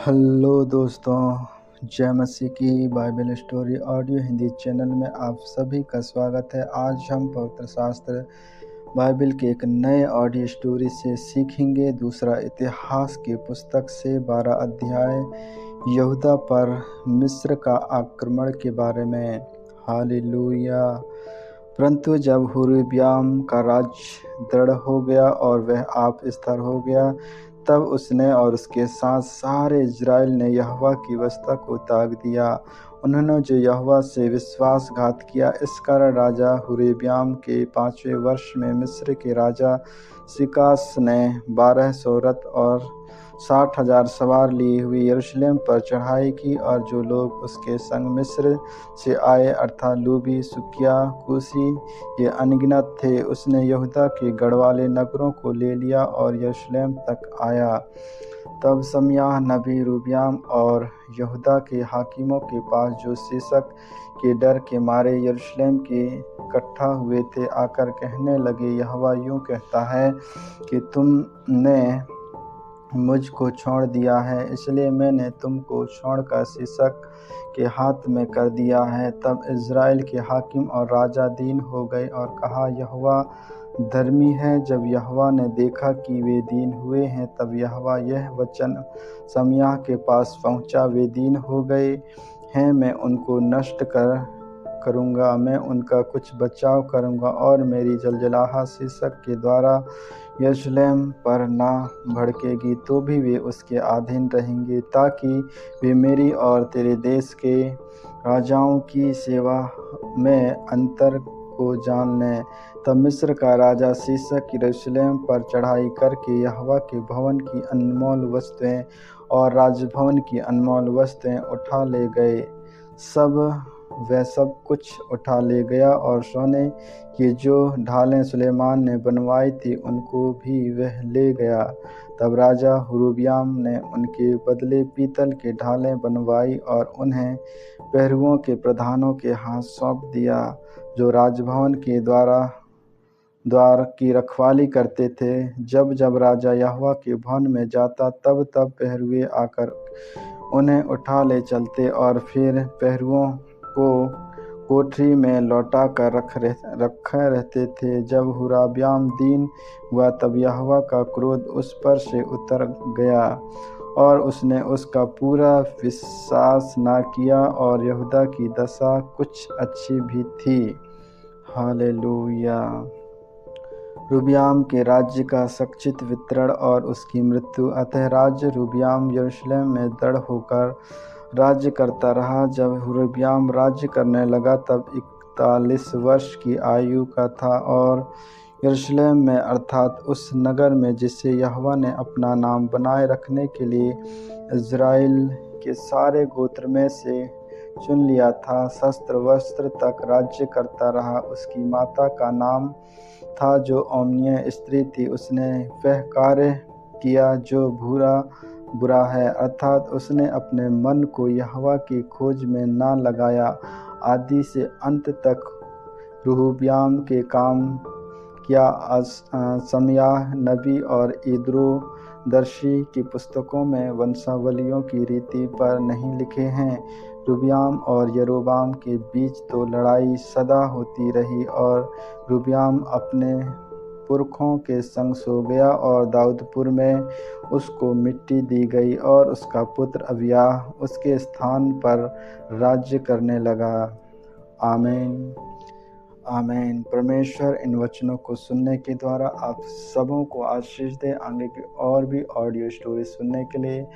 Hello दोस्तों, जय मसीह की Bible story audio Hindi channel में आप सभी का स्वागत है। आज हम पवित्र शास्त्र बाइबल के एक नए ऑडियो स्टोरी से सीखेंगे। दूसरा इतिहास की पुस्तक से 12 अध्याय यहूदा पर मिस्र का आक्रमण के बारे में। हालेलुया। परंतु जब हुर्रिब्याम का राज्य दृढ़ हो गया और वह आप स्थिर हो गया, तब उसने और उसके साथ सारे इज़राइल ने यहोवा की व्यवस्था को त्याग दिया। उन्होंने जो यहोवा से विश्वासघात किया, इस कारण राजा हुर्रिब्याम के 5वें वर्ष में मिस्र के राजा सिकास ने 1200 रथ और 60,000 सवार लिए हुए यरूशलेम पर चढ़ाई की, और जो लोग उसके संग मिस्र से आए अर्थात लूबी, सुकिया, कूशी, ये अनगिनत थे। उसने यहूदा के गढ़वाले नगरों को ले लिया और यरूशलेम तक आया। तब शमयाह नबी रूबियाम और यहूदा के हाकिमों के पास, जो शीशक के डर के मारे यरूशलेम के इकट्ठा हुए थे, आकर कहने लगे, यहोवा यूँ कहता है कि तुमने मुझको छोड़ दिया है, इसलिए मैंने तुमको छोड़कर शीशक के हाथ में कर दिया है। तब इज़राइल के हाकिम और राजा दीन हो गए और कहा, यहोवा धर्मी है। जब यहोवा ने देखा कि वे दीन हुए हैं, तब यहोवा यह वचन शमयाह के पास पहुँचा, वे दीन हो गए हैं, मैं उनको नष्ट करूँगा, मैं उनका कुछ बचाव करूँगा, और मेरी जलजलाहट शीशक के द्वारा यरूशलेम पर ना भड़केगी, तो भी वे उसके अधीन रहेंगे, ताकि वे मेरी और तेरे देश के राजाओं की सेवा में अंतर को जान लें। तब मिस्र का राजा शीशक यरूशलेम पर चढ़ाई करके यहोवा के भवन की अनमोल वस्तुएं और राजभवन की अनमोल वस्तुएं उठा ले गए। वह सब कुछ उठा ले गया, और सोने की जो ढालें सुलेमान ने बनवाई थी, उनको भी वह ले गया। तब राजा हुर्रिब्याम ने उनके बदले पीतल की ढालें बनवाई और उन्हें पहरुओं के प्रधानों के हाथ सौंप दिया, जो राजभवन के द्वार की रखवाली करते थे। जब जब राजा यहोवा के भवन में जाता, तब तब पहरुए आकर उन्हें उठा ले चलते, और फिर पहरुओं को कोठरी में लौटा कर रखे रहते थे। जब हुर्रिब्याम दीन हुआ, तब यहोवा का क्रोध उस पर से उतर गया, और उसने उसका पूरा विश्वास न किया, और यहूदा की दशा कुछ अच्छी भी थी। हालेलुया। रूबियाम के राज्य का संक्षिप्त विवरण और उसकी मृत्यु। अतः राज्य रूबियाम यरूशलेम में दृढ़ होकर राज्य करता रहा। जब हुर्रिब्याम राज्य करने लगा, तब 41 वर्ष की आयु का था, और यरूशलेम में अर्थात उस नगर में जिसे यहोवा ने अपना नाम बनाए रखने के लिए इज़राइल के सारे गोत्र में से चुन लिया था, शस्त्र वस्त्र तक राज्य करता रहा। उसकी माता का नाम था, जो ओम्निय स्त्री थी। उसने वह कार्य किया जो बुरा है, अर्थात उसने अपने मन को यहोवा की खोज में न लगाया। आदि से अंत तक रहब्याम के काम किया। शमयाह नबी और इद्रो दर्शी की पुस्तकों में वंशावलियों की रीति पर नहीं लिखे हैं। रहब्याम और यरोबाम के बीच तो लड़ाई सदा होती रही, और रहब्याम अपने पुरखों के संग सो गया, और दाऊदपुर में उसको मिट्टी दी गई, और उसका पुत्र अबिय्याह उसके स्थान पर राज्य करने लगा। आमीन आमीन। परमेश्वर इन वचनों को सुनने के द्वारा आप सबों को आशीष दे। आगे की और भी ऑडियो स्टोरी सुनने के लिए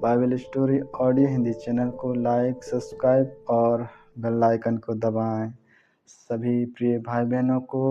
Bible story audio Hindi channel को लाइक, सब्सक्राइब और बेल आइकन को दबाएं। सभी प्रिय भाई बहनों को